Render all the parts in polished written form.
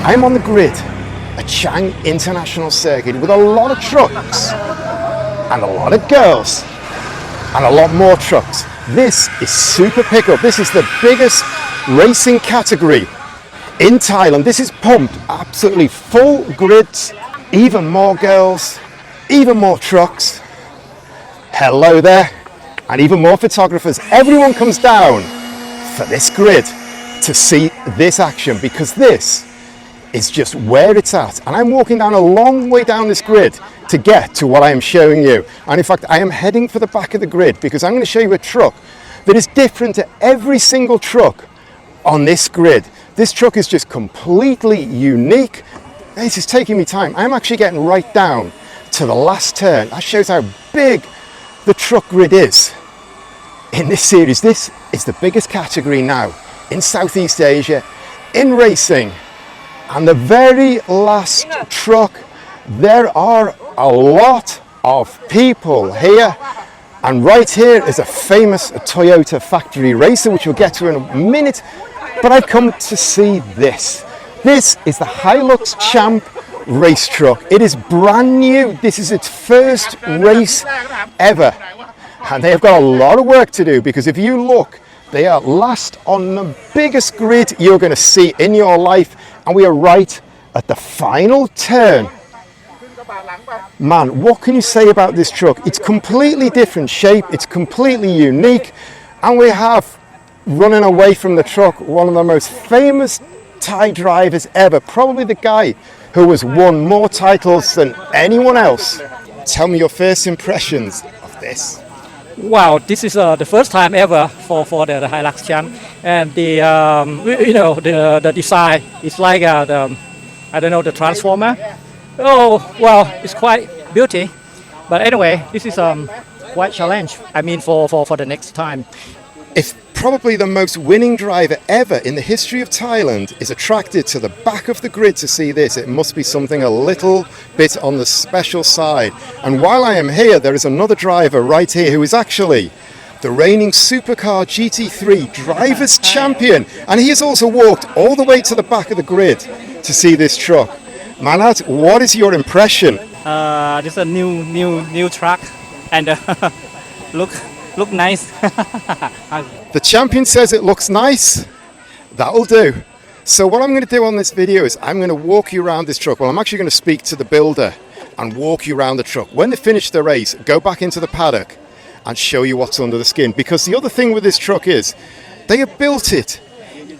I'm on the grid at Chang International Circuit with a lot of trucks and a lot of girls and a lot more trucks. This is Super Pickup. This is the biggest racing category in Thailand. This is pumped, absolutely full grids, even more girls, even more trucks. Hello there, and even more photographers. Everyone comes down for this grid to see this action, because this is just where it's at. And I'm walking down a long way down this grid to get to what I am showing you. And in fact, I am heading for the back of the grid because I'm going to show you a truck that is different to every single truck on this grid. This truck is just completely unique. This is taking me time. I'm actually getting right down to the last turn. That shows how big the truck grid is in this series. This is the biggest category now in Southeast Asia in racing. And the very last truck, there are a lot of people here. And right here is a famous Toyota factory racer, which we'll get to in a minute. But I've come to see this. This is the Hilux Champ race truck. It is brand new. This is its first race ever. And they have got a lot of work to do, because if you look, they are last on the biggest grid you're going to see in your life. And we are right at the final turn. Man, what can you say about this truck? It's completely different shape. It's completely unique. And we have, running away from the truck, one of the most famous Thai drivers ever. Probably the guy who has won more titles than anyone else. Tell me your first impressions of this. Wow, this is the first time ever for the Hilux Champ, and the design is like the transformer. Oh well, it's quite beauty, but anyway, this is quite challenge. I mean for the next time. If probably the most winning driver ever in the history of Thailand is attracted to the back of the grid to see this, it must be something a little bit on the special side. And while I am here, there is another driver right here who is actually the reigning supercar GT3 drivers champion, and he has also walked all the way to the back of the grid to see this truck. Manat, what is your impression? This is a new truck, and look nice. The champion says it looks nice. That'll do. So what I'm going to do on this video is I'm going to walk you around this truck. Well, I'm actually going to speak to the builder and walk you around the truck. When they finish the race, go back into the paddock and show you what's under the skin. Because the other thing with this truck is they have built it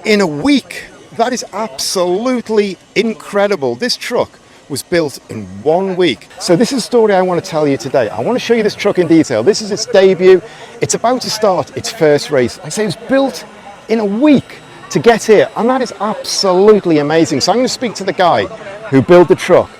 in a week. That is absolutely incredible. This truck was built in 1 week. So this is a story I want to tell you today. I want to show you this truck in detail. This is its debut. It's about to start its first race. I say it was built in a week to get here, and that is absolutely amazing. So I'm going to speak to the guy who built the truck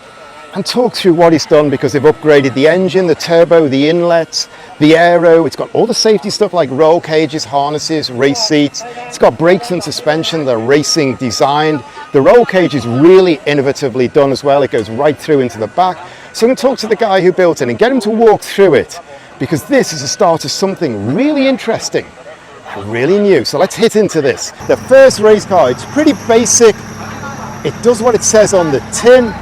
and talk through what he's done, because they've upgraded the engine, the turbo, the inlets, the aero. It's got all the safety stuff like roll cages, harnesses, race seats. It's got brakes and suspension, the racing designed. The roll cage is really innovatively done as well. It goes right through into the back. So I'm going to talk to the guy who built it and get him to walk through it, because this is the start of something really interesting and really new. So let's hit into this. The first race car, it's pretty basic. It does what it says on the tin,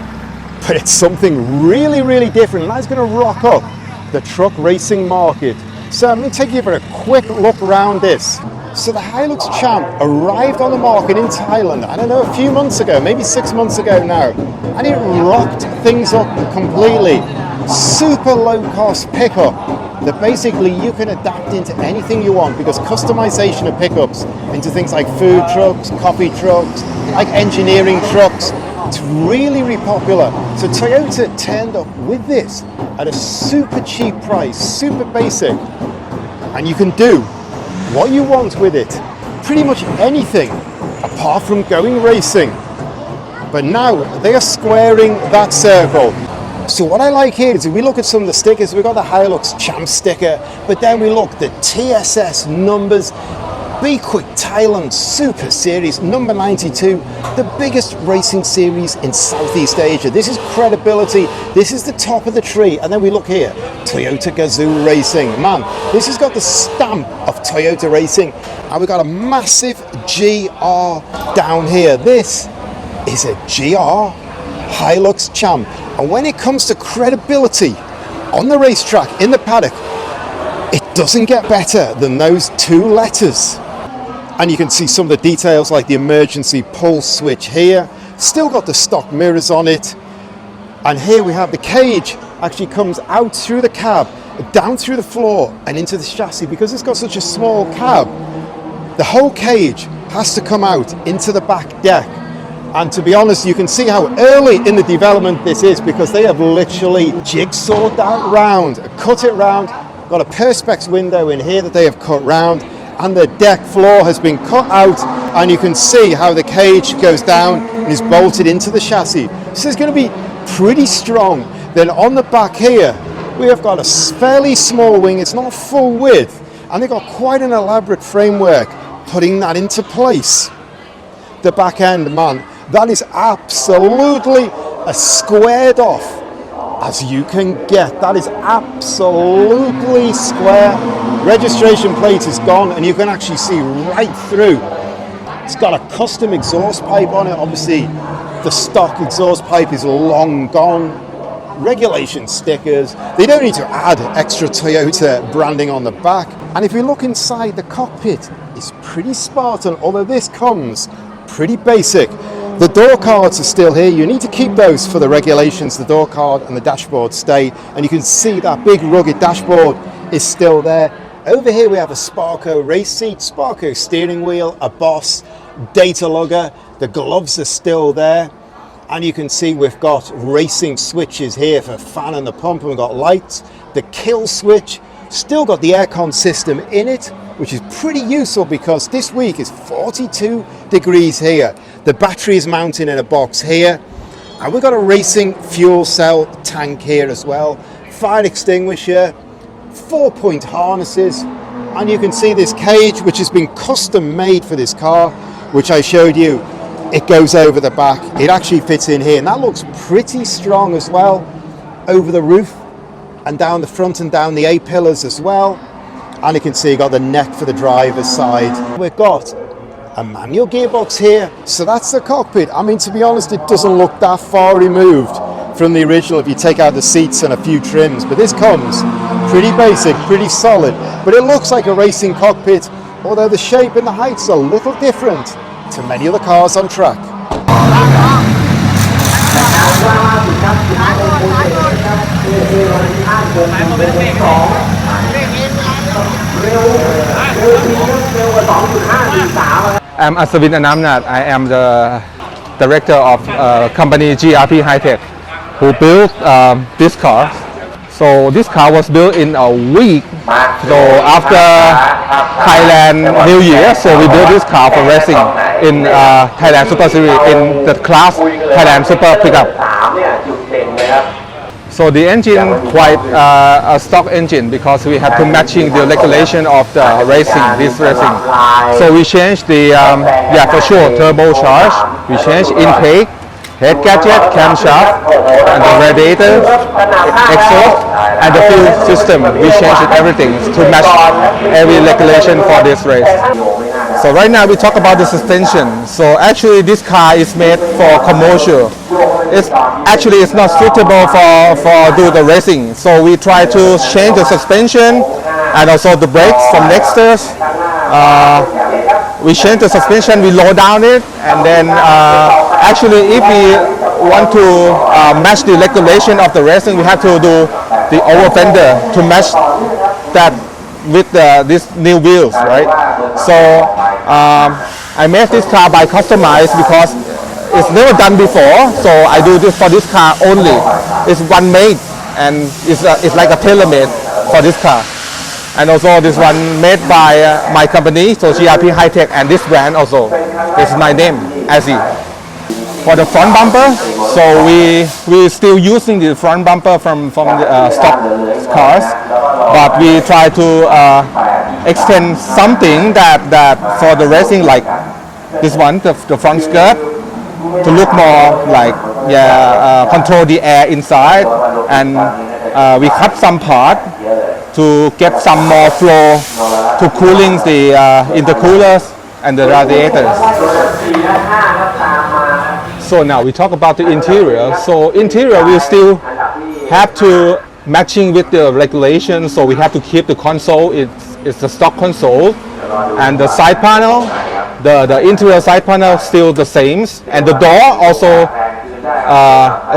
but it's something really, really different. And that's going to rock up the truck racing market. So I'm going to take you for a quick look around this. So the Hilux Champ arrived on the market in Thailand, I don't know, a few months ago, maybe 6 months ago now, and it rocked things up completely. Super low cost pickup that basically you can adapt into anything you want, because customization of pickups into things like food trucks, coffee trucks, like engineering trucks, it's really, really popular. So Toyota turned up with this at a super cheap price, super basic, and you can do what you want with it, pretty much anything apart from going racing. But now they are squaring that circle. So what I like here is if we look at some of the stickers, we've got the Hilux Champ sticker, but then we look the TSS numbers, Be Quick Thailand Super Series number 92, the biggest racing series in Southeast Asia. This is credibility, this is the top of the tree. And then we look here, Toyota Gazoo Racing. Man, this has got the stamp of Toyota Racing. And we've got a massive GR down here. This is a GR Hilux Champ. And when it comes to credibility on the racetrack, in the paddock, it doesn't get better than those two letters. And you can see some of the details like the emergency pull switch here. Still got the stock mirrors on it. And here we have the cage actually comes out through the cab, down through the floor and into the chassis. Because it's got such a small cab, the whole cage has to come out into the back deck. And to be honest, you can see how early in the development this is, because they have literally jigsawed that round, cut it round, got a perspex window in here that they have cut round, and the deck floor has been cut out, and you can see how the cage goes down and is bolted into the chassis. So it's going to be pretty strong. Then on the back here, we have got a fairly small wing. It's not full width, and they've got quite an elaborate framework putting that into place. The back end, man, that is absolutely as squared off as you can get. That is absolutely square. Registration plate is gone, and you can actually see right through. It's got a custom exhaust pipe on it. Obviously, the stock exhaust pipe is long gone. Regulation stickers. They don't need to add extra Toyota branding on the back. And if you look inside, the cockpit is pretty Spartan, although this comes pretty basic. The door cards are still here. You need to keep those for the regulations. The door card and the dashboard stay, and you can see that big rugged dashboard is still there. Over here we have a Sparco race seat, Sparco steering wheel, a Boss data logger. The gloves are still there, and you can see we've got racing switches here for fan and the pump, and we've got lights. The kill switch, still got the aircon system in it, which is pretty useful because this week is 42 degrees here. The battery is mounted in a box here, and we've got a racing fuel cell tank here as well. Fire extinguisher, 4-point harnesses, and you can see this cage, which has been custom made for this car, which I showed you. It goes over the back. It actually fits in here, and that looks pretty strong as well, over the roof and down the front and down the A-pillars as well. And you can see you got the neck for the driver's side. We've got a manual gearbox here, so that's the cockpit. I mean, to be honest, it doesn't look that far removed from the original if you take out the seats and a few trims, but this comes pretty basic, pretty solid, but it looks like a racing cockpit, although the shape and the height's a little different to many of the cars on track. I'm Aswin Anamnat. I am the director of company GR High-Tech, who built this car. So this car was built in a week. So after Thailand New Year, so we built this car for racing in Thailand Super Series in the class Thailand Super Pickup. So the engine quite a stock engine because we have to matching the regulation of the racing, this racing. So we changed the for sure turbocharge. We changed intake, head gadget, camshaft, and the radiator, exhaust, and the fuel system. We changed everything to match every regulation for this race. So right now we talk about the suspension. So actually this car is made for commercial. It's not suitable for do the racing. So we try to change the suspension and also the brakes from Nexters. We change the suspension, we lower down it, and then actually if we want to match the regulation of the racing, we have to do the over fender to match that with these new wheels, right? So I made this car by customize because it's never done before. So I do this for this car only. It's one made, and it's like a tailor-made for this car. And also this one made by my company, so GR High-Tech, and this brand also. It's my name, Azzy. For the front bumper, so we still using the front bumper from the stock cars, but we try to extend something that for the racing, like this one, the front skirt, to look more like control the air inside, and we cut some part to get some more flow to cooling the intercoolers and the radiators. So now we talk about the interior. So interior we still have to matching with the regulations. So we have to keep the console. It's the stock console, and the side panel, the interior side panel still the same, and the door also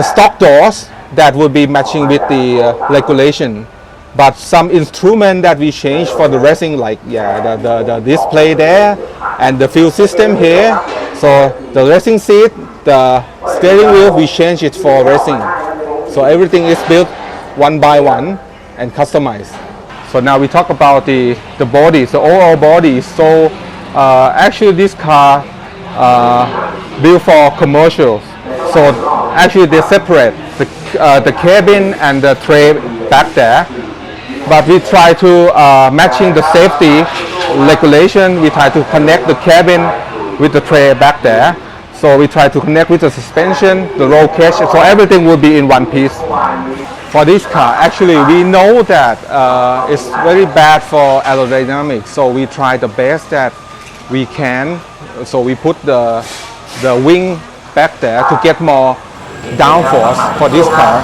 stock doors that will be matching with the regulation. But some instrument that we change for the racing, like the display there and the fuel system here. So the racing seat, the steering wheel, we change it for racing. So everything is built one by one and customized. So now we talk about the body, the overall body. So actually this car built for commercials. So actually they separate the cabin and the tray back there. But we try to matching the safety regulation. We try to connect the cabin with the tray back there. So we try to connect with the suspension, the roll cage. So everything will be in one piece. For this car, actually we know that it's very bad for aerodynamics. So we try the best that we can. So we put the wing back there to get more downforce for this car.